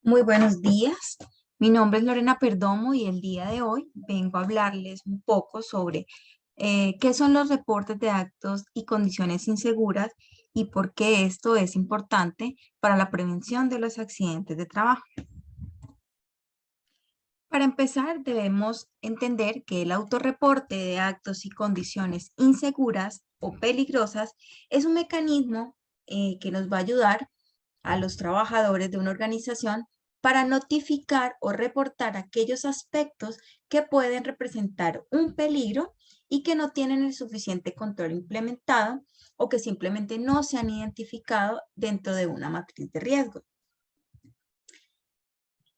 Muy buenos días. Mi nombre es Lorena Perdomo y el día de hoy vengo a hablarles un poco sobre qué son los reportes de actos y condiciones inseguras y por qué esto es importante para la prevención de los accidentes de trabajo. Para empezar, debemos entender que el autorreporte de actos y condiciones inseguras o peligrosas es un mecanismo que nos va a ayudar a los trabajadores de una organización para notificar o reportar aquellos aspectos que pueden representar un peligro y que no tienen el suficiente control implementado o que simplemente no se han identificado dentro de una matriz de riesgo.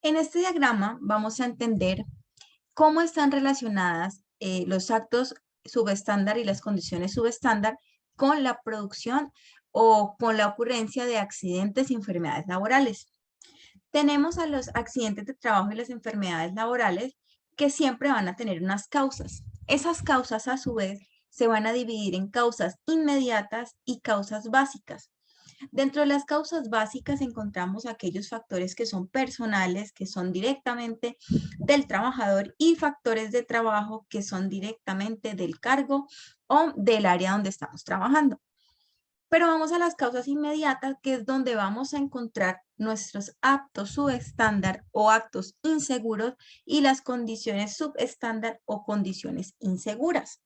En este diagrama vamos a entender cómo están relacionadas los actos subestándar y las condiciones subestándar con la producción o con la ocurrencia de accidentes y enfermedades laborales. Tenemos a los accidentes de trabajo y las enfermedades laborales que siempre van a tener unas causas. Esas causas, a su vez, se van a dividir en causas inmediatas y causas básicas. Dentro de las causas básicas encontramos aquellos factores que son personales, que son directamente del trabajador, y factores de trabajo que son directamente del cargo o del área donde estamos trabajando. Pero vamos a las causas inmediatas, que es donde vamos a encontrar nuestros actos subestándar o actos inseguros y las condiciones subestándar o condiciones inseguras.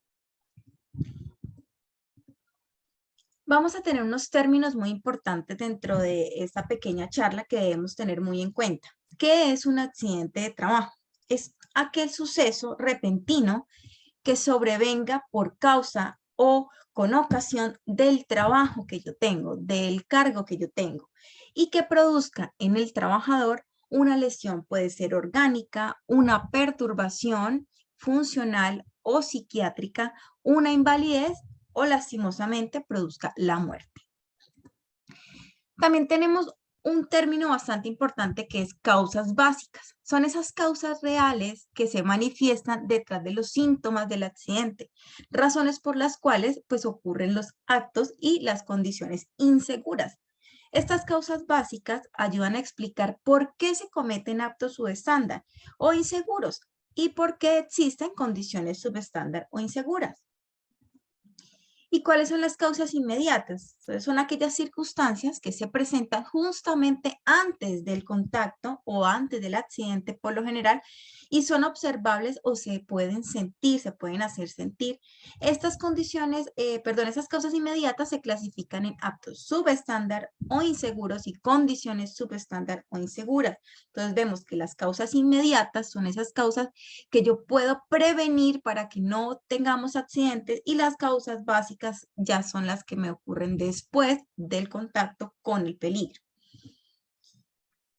Vamos a tener unos términos muy importantes dentro de esta pequeña charla que debemos tener muy en cuenta. ¿Qué es un accidente de trabajo? Es aquel suceso repentino que sobrevenga por causa o con ocasión del trabajo que yo tengo, del cargo que yo tengo, y que produzca en el trabajador una lesión, puede ser orgánica, una perturbación funcional o psiquiátrica, una invalidez o lastimosamente produzca la muerte. También tenemos un término bastante importante que es causas básicas. Son esas causas reales que se manifiestan detrás de los síntomas del accidente, razones por las cuales pues ocurren los actos y las condiciones inseguras. Estas causas básicas ayudan a explicar por qué se cometen actos subestándar o inseguros y por qué existen condiciones subestándar o inseguras. ¿Y cuáles son las causas inmediatas? Entonces, son aquellas circunstancias que se presentan justamente antes del contacto o antes del accidente por lo general y son observables o se pueden sentir, se pueden hacer sentir. Estas condiciones, esas causas inmediatas se clasifican en actos subestándar o inseguros y condiciones subestándar o inseguras. Entonces vemos que las causas inmediatas son esas causas que yo puedo prevenir para que no tengamos accidentes, y las causas básicas ya son las que me ocurren después del contacto con el peligro.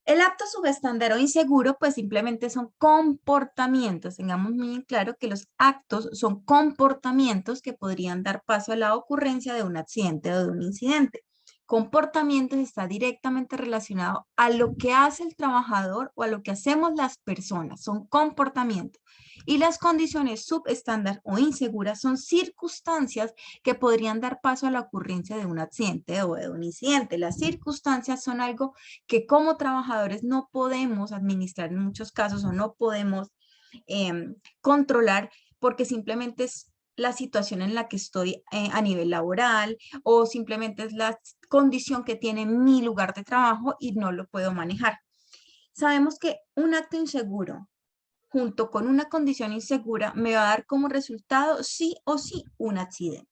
El acto subestándar o inseguro pues simplemente son comportamientos. Tengamos muy en claro que los actos son comportamientos que podrían dar paso a la ocurrencia de un accidente o de un incidente. Comportamientos está directamente relacionado a lo que hace el trabajador o a lo que hacemos las personas. Son comportamientos. Y las condiciones subestándar o inseguras son circunstancias que podrían dar paso a la ocurrencia de un accidente o de un incidente. Las circunstancias son algo que como trabajadores no podemos administrar en muchos casos o no podemos controlar, porque simplemente es la situación en la que estoy a nivel laboral, o simplemente es la condición que tiene mi lugar de trabajo y no lo puedo manejar. Sabemos que un acto inseguro junto con una condición insegura me va a dar como resultado sí o sí un accidente.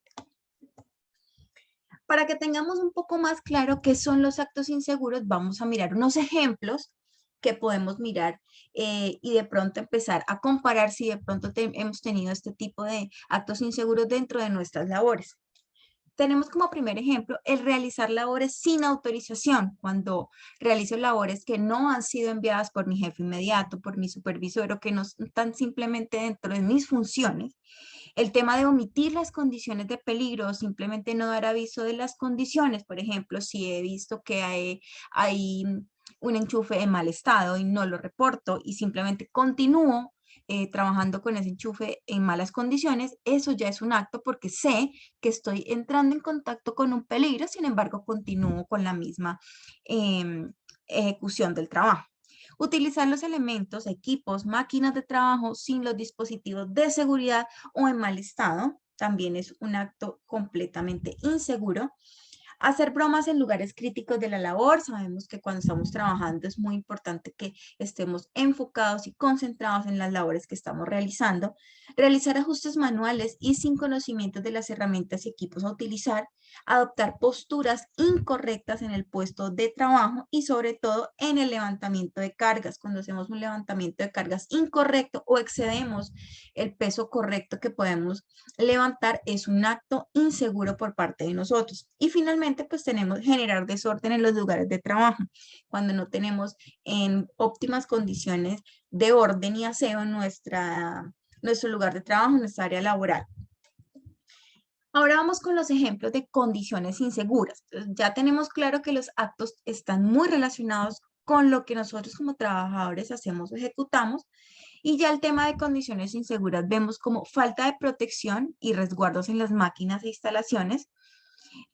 Para que tengamos un poco más claro qué son los actos inseguros, vamos a mirar unos ejemplos que podemos mirar y de pronto empezar a comparar si de pronto hemos tenido este tipo de actos inseguros dentro de nuestras labores. Tenemos como primer ejemplo el realizar labores sin autorización, cuando realizo labores que no han sido enviadas por mi jefe inmediato, por mi supervisor, o que no están simplemente dentro de mis funciones. El tema de omitir las condiciones de peligro o simplemente no dar aviso de las condiciones. Por ejemplo, si he visto que hay un enchufe en mal estado y no lo reporto y simplemente continúo trabajando con ese enchufe en malas condiciones, eso ya es un acto porque sé que estoy entrando en contacto con un peligro, sin embargo, continúo con la misma ejecución del trabajo. Utilizar los elementos, equipos, máquinas de trabajo sin los dispositivos de seguridad o en mal estado también es un acto completamente inseguro. Hacer bromas en lugares críticos de la labor. Sabemos que cuando estamos trabajando es muy importante que estemos enfocados y concentrados en las labores que estamos realizando. Realizar ajustes manuales y sin conocimientos de las herramientas y equipos a utilizar. Adoptar posturas incorrectas en el puesto de trabajo y sobre todo en el levantamiento de cargas. Cuando hacemos un levantamiento de cargas incorrecto o excedemos el peso correcto que podemos levantar, es un acto inseguro por parte de nosotros. Y finalmente, pues tenemos generar desorden en los lugares de trabajo. Cuando no tenemos en óptimas condiciones de orden y aseo en nuestro lugar de trabajo, en nuestra área laboral. Ahora vamos con los ejemplos de condiciones inseguras. Entonces, ya tenemos claro que los actos están muy relacionados con lo que nosotros como trabajadores hacemos o ejecutamos. Y ya el tema de condiciones inseguras vemos como falta de protección y resguardos en las máquinas e instalaciones,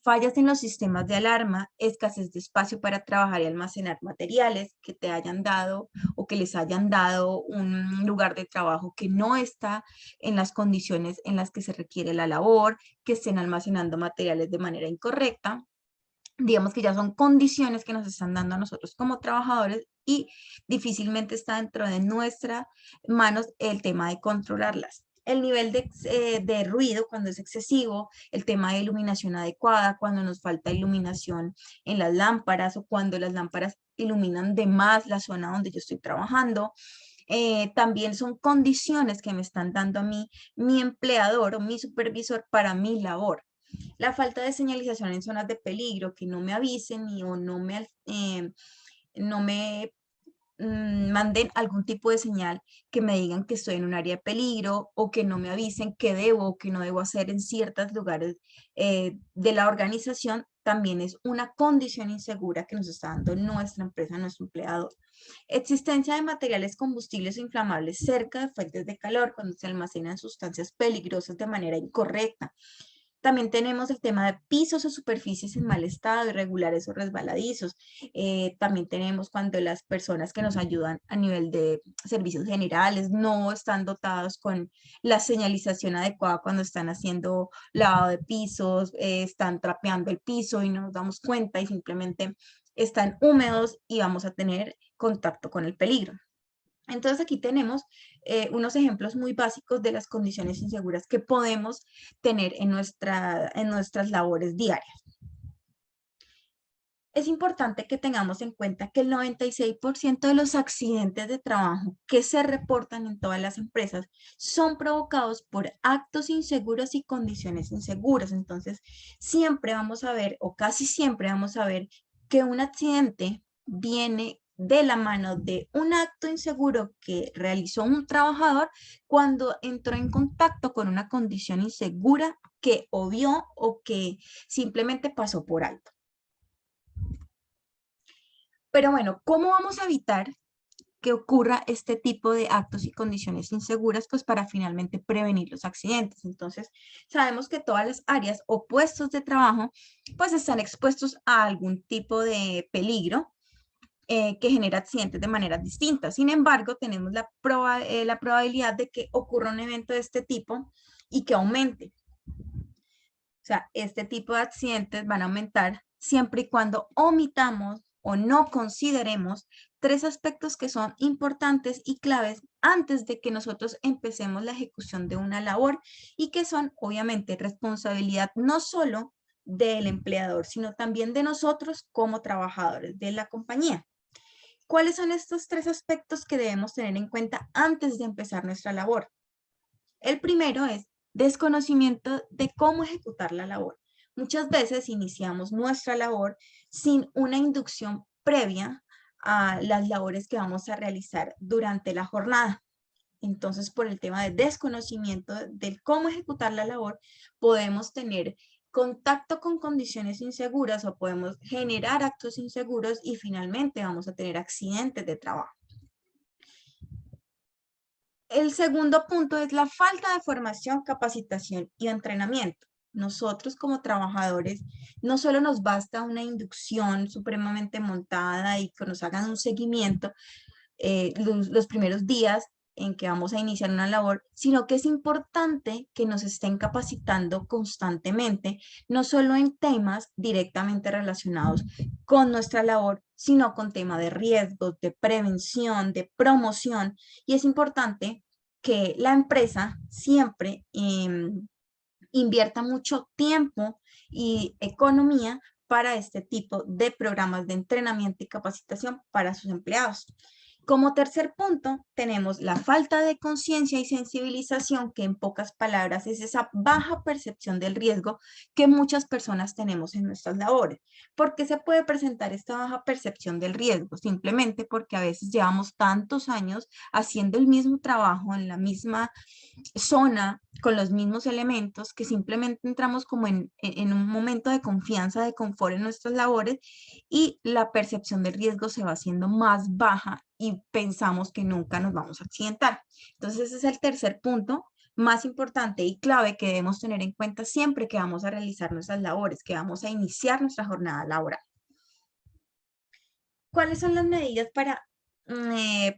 fallas en los sistemas de alarma, escasez de espacio para trabajar y almacenar materiales que te hayan dado o que les hayan dado un lugar de trabajo que no está en las condiciones en las que se requiere la labor, que estén almacenando materiales de manera incorrecta. Digamos que ya son condiciones que nos están dando a nosotros como trabajadores y difícilmente está dentro de nuestras manos el tema de controlarlas. El nivel de ruido cuando es excesivo, el tema de iluminación adecuada, cuando nos falta iluminación en las lámparas o cuando las lámparas iluminan de más la zona donde yo estoy trabajando. También son condiciones que me están dando a mí mi empleador o mi supervisor para mi labor. La falta de señalización en zonas de peligro, que no me avisen y o no me manden algún tipo de señal que me digan que estoy en un área de peligro o que no me avisen qué debo o qué no debo hacer en ciertos lugares de la organización, también es una condición insegura que nos está dando nuestra empresa, nuestro empleador. Existencia de materiales combustibles o inflamables cerca de fuentes de calor cuando se almacenan sustancias peligrosas de manera incorrecta. También tenemos el tema de pisos o superficies en mal estado, irregulares o resbaladizos. También tenemos cuando las personas que nos ayudan a nivel de servicios generales no están dotados con la señalización adecuada cuando están haciendo lavado de pisos, están trapeando el piso y no nos damos cuenta y simplemente están húmedos y vamos a tener contacto con el peligro. Entonces aquí tenemos unos ejemplos muy básicos de las condiciones inseguras que podemos tener en nuestras labores diarias. Es importante que tengamos en cuenta que el 96% de los accidentes de trabajo que se reportan en todas las empresas son provocados por actos inseguros y condiciones inseguras. Entonces, siempre vamos a ver, o casi siempre vamos a ver, que un accidente viene de la mano de un acto inseguro que realizó un trabajador cuando entró en contacto con una condición insegura que obvió o que simplemente pasó por alto. Pero bueno, ¿cómo vamos a evitar que ocurra este tipo de actos y condiciones inseguras, pues para finalmente prevenir los accidentes? Entonces, sabemos que todas las áreas o puestos de trabajo, pues están expuestos a algún tipo de peligro que genera accidentes de maneras distintas. Sin embargo, tenemos la probabilidad de que ocurra un evento de este tipo y que aumente. O sea, este tipo de accidentes van a aumentar siempre y cuando omitamos o no consideremos tres aspectos que son importantes y claves antes de que nosotros empecemos la ejecución de una labor y que son obviamente responsabilidad no solo del empleador, sino también de nosotros como trabajadores de la compañía. ¿Cuáles son estos tres aspectos que debemos tener en cuenta antes de empezar nuestra labor? El primero es desconocimiento de cómo ejecutar la labor. Muchas veces iniciamos nuestra labor sin una inducción previa a las labores que vamos a realizar durante la jornada. Entonces, por el tema de desconocimiento de cómo ejecutar la labor, podemos tener contacto con condiciones inseguras o podemos generar actos inseguros y finalmente vamos a tener accidentes de trabajo. El segundo punto es la falta de formación, capacitación y entrenamiento. Nosotros como trabajadores no solo nos basta una inducción supremamente montada y que nos hagan un seguimiento, los primeros días en que vamos a iniciar una labor, sino que es importante que nos estén capacitando constantemente, no solo en temas directamente relacionados con nuestra labor, sino con temas de riesgos, de prevención, de promoción. Y es importante que la empresa siempre invierta mucho tiempo y economía para este tipo de programas de entrenamiento y capacitación para sus empleados. Como tercer punto, tenemos la falta de conciencia y sensibilización, que en pocas palabras es esa baja percepción del riesgo que muchas personas tenemos en nuestras labores. ¿Por qué se puede presentar esta baja percepción del riesgo? Simplemente porque a veces llevamos tantos años haciendo el mismo trabajo en la misma zona, con los mismos elementos, que simplemente entramos como en un momento de confianza, de confort en nuestras labores, y la percepción del riesgo se va haciendo más baja y pensamos que nunca nos vamos a accidentar. Entonces ese es el tercer punto más importante y clave que debemos tener en cuenta siempre que vamos a realizar nuestras labores, que vamos a iniciar nuestra jornada laboral. ¿Cuáles son las medidas para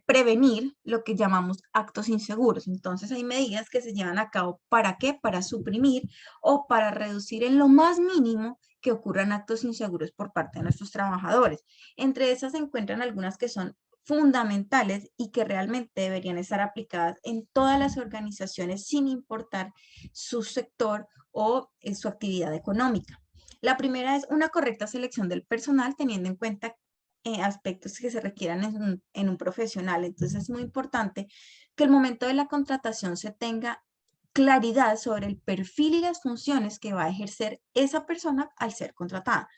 prevenir lo que llamamos actos inseguros? Entonces hay medidas que se llevan a cabo, ¿para qué? Para suprimir o para reducir en lo más mínimo que ocurran actos inseguros por parte de nuestros trabajadores. Entre esas se encuentran algunas que son fundamentales y que realmente deberían estar aplicadas en todas las organizaciones sin importar su sector o su actividad económica. La primera es una correcta selección del personal, teniendo en cuenta aspectos que se requieran en un profesional. Entonces es muy importante que el momento de la contratación se tenga claridad sobre el perfil y las funciones que va a ejercer esa persona al ser contratada.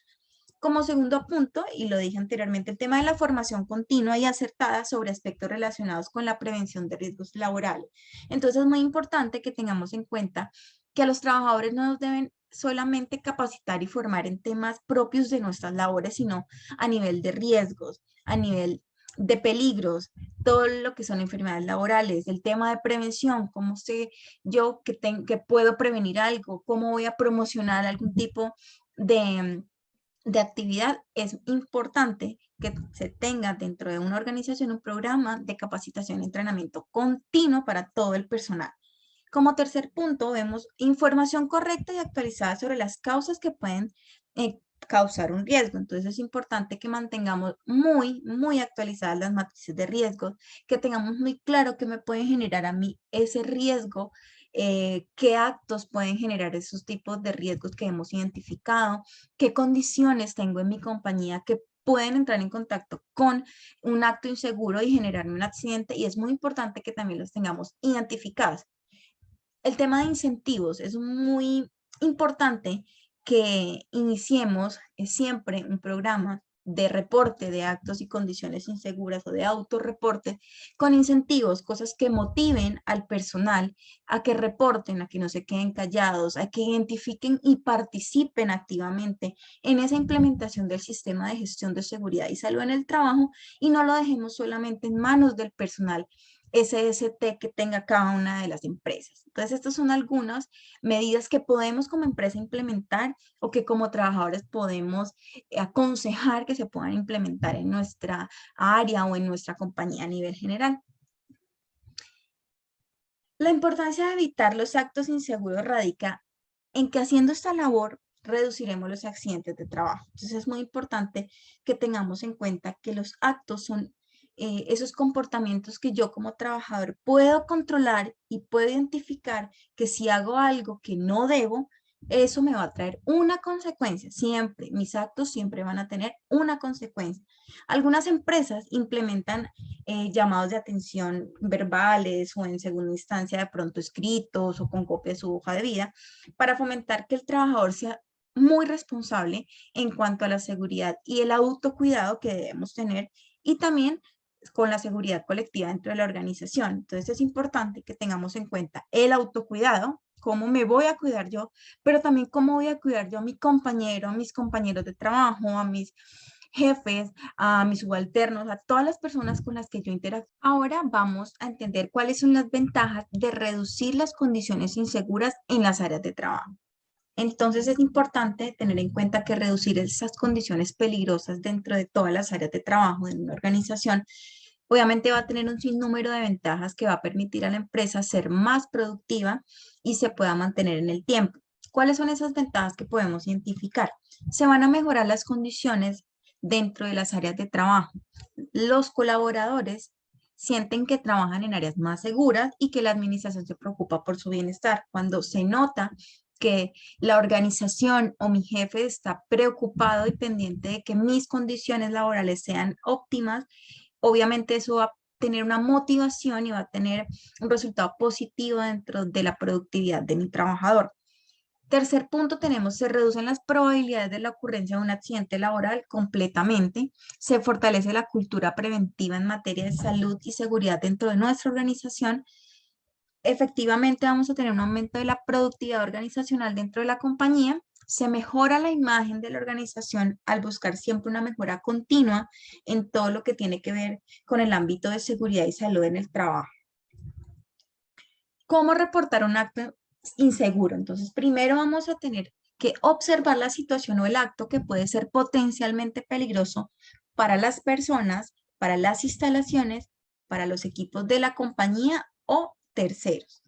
Como segundo punto, y lo dije anteriormente, el tema de la formación continua y acertada sobre aspectos relacionados con la prevención de riesgos laborales. Entonces es muy importante que tengamos en cuenta que a los trabajadores no nos deben solamente capacitar y formar en temas propios de nuestras labores, sino a nivel de riesgos, a nivel de peligros, todo lo que son enfermedades laborales, el tema de prevención, cómo sé yo que puedo prevenir algo, cómo voy a promocionar algún tipo de actividad. Es importante que se tenga dentro de una organización un programa de capacitación y entrenamiento continuo para todo el personal. Como tercer punto, vemos información correcta y actualizada sobre las causas que pueden causar un riesgo. Entonces es importante que mantengamos muy actualizadas las matrices de riesgos, que tengamos muy claro qué me puede generar a mí ese riesgo, qué actos pueden generar esos tipos de riesgos que hemos identificado, qué condiciones tengo en mi compañía que pueden entrar en contacto con un acto inseguro y generarme un accidente, y es muy importante que también los tengamos identificados. El tema de incentivos es muy importante que iniciemos siempre un programa de reporte de actos y condiciones inseguras o de autorreporte con incentivos, cosas que motiven al personal a que reporten, a que no se queden callados, a que identifiquen y participen activamente en esa implementación del sistema de gestión de seguridad y salud en el trabajo, y no lo dejemos solamente en manos del personal SST que tenga cada una de las empresas. Entonces, estas son algunas medidas que podemos como empresa implementar o que como trabajadores podemos aconsejar que se puedan implementar en nuestra área o en nuestra compañía a nivel general. La importancia de evitar los actos inseguros radica en que haciendo esta labor reduciremos los accidentes de trabajo. Entonces es muy importante que tengamos en cuenta que los actos son esos comportamientos que yo como trabajador puedo controlar y puedo identificar que si hago algo que no debo, eso me va a traer una consecuencia. Siempre, mis actos siempre van a tener una consecuencia. Algunas empresas implementan llamados de atención verbales o en segunda instancia de pronto escritos o con copia de su hoja de vida para fomentar que el trabajador sea muy responsable en cuanto a la seguridad y el autocuidado que debemos tener, y también con la seguridad colectiva dentro de la organización. Entonces es importante que tengamos en cuenta el autocuidado, cómo me voy a cuidar yo, pero también cómo voy a cuidar yo a mi compañero, a mis compañeros de trabajo, a mis jefes, a mis subalternos, a todas las personas con las que yo interactúo. Ahora vamos a entender cuáles son las ventajas de reducir las condiciones inseguras en las áreas de trabajo. Entonces es importante tener en cuenta que reducir esas condiciones peligrosas dentro de todas las áreas de trabajo de una organización Obviamente va a tener un sinnúmero de ventajas que va a permitir a la empresa ser más productiva y se pueda mantener en el tiempo. ¿Cuáles son esas ventajas que podemos identificar? Se van a mejorar las condiciones dentro de las áreas de trabajo. Los colaboradores sienten que trabajan en áreas más seguras y que la administración se preocupa por su bienestar. Cuando se nota que la organización o mi jefe está preocupado y pendiente de que mis condiciones laborales sean óptimas, obviamente eso va a tener una motivación y va a tener un resultado positivo dentro de la productividad de mi trabajador. Tercer punto, tenemos, se reducen las probabilidades de la ocurrencia de un accidente laboral completamente, se fortalece la cultura preventiva en materia de salud y seguridad dentro de nuestra organización. Efectivamente vamos a tener un aumento de la productividad organizacional dentro de la compañía, se mejora la imagen de la organización al buscar siempre una mejora continua en todo lo que tiene que ver con el ámbito de seguridad y salud en el trabajo. ¿Cómo reportar un acto inseguro? Entonces, primero vamos a tener que observar la situación o el acto que puede ser potencialmente peligroso para las personas, para las instalaciones, para los equipos de la compañía o terceros.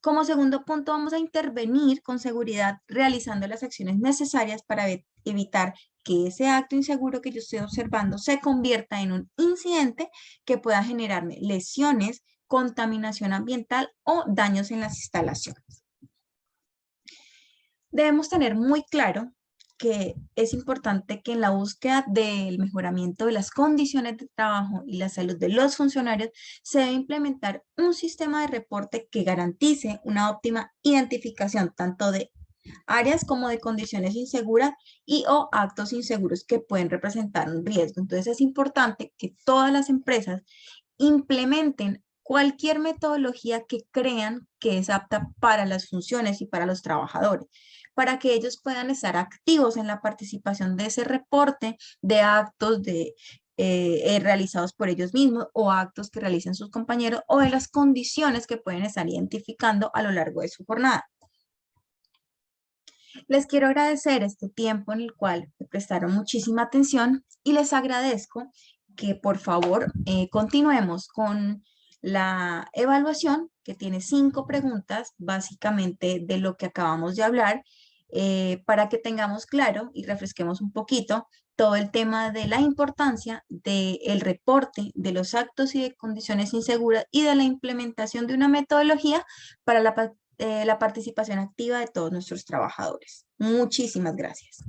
Como segundo punto, vamos a intervenir con seguridad realizando las acciones necesarias para evitar que ese acto inseguro que yo estoy observando se convierta en un incidente que pueda generarme lesiones, contaminación ambiental o daños en las instalaciones. Debemos tener muy claro que es importante que en la búsqueda del mejoramiento de las condiciones de trabajo y la salud de los funcionarios se debe implementar un sistema de reporte que garantice una óptima identificación tanto de áreas como de condiciones inseguras y o actos inseguros que pueden representar un riesgo. Entonces es importante que todas las empresas implementen cualquier metodología que crean que es apta para las funciones y para los trabajadores, para que ellos puedan estar activos en la participación de ese reporte de actos realizados por ellos mismos o actos que realicen sus compañeros o de las condiciones que pueden estar identificando a lo largo de su jornada. Les quiero agradecer este tiempo en el cual me prestaron muchísima atención y les agradezco que por favor continuemos con la evaluación que tiene 5 preguntas básicamente de lo que acabamos de hablar para que tengamos claro y refresquemos un poquito todo el tema de la importancia del reporte de los actos y de condiciones inseguras y de la implementación de una metodología para la participación activa de todos nuestros trabajadores. Muchísimas gracias.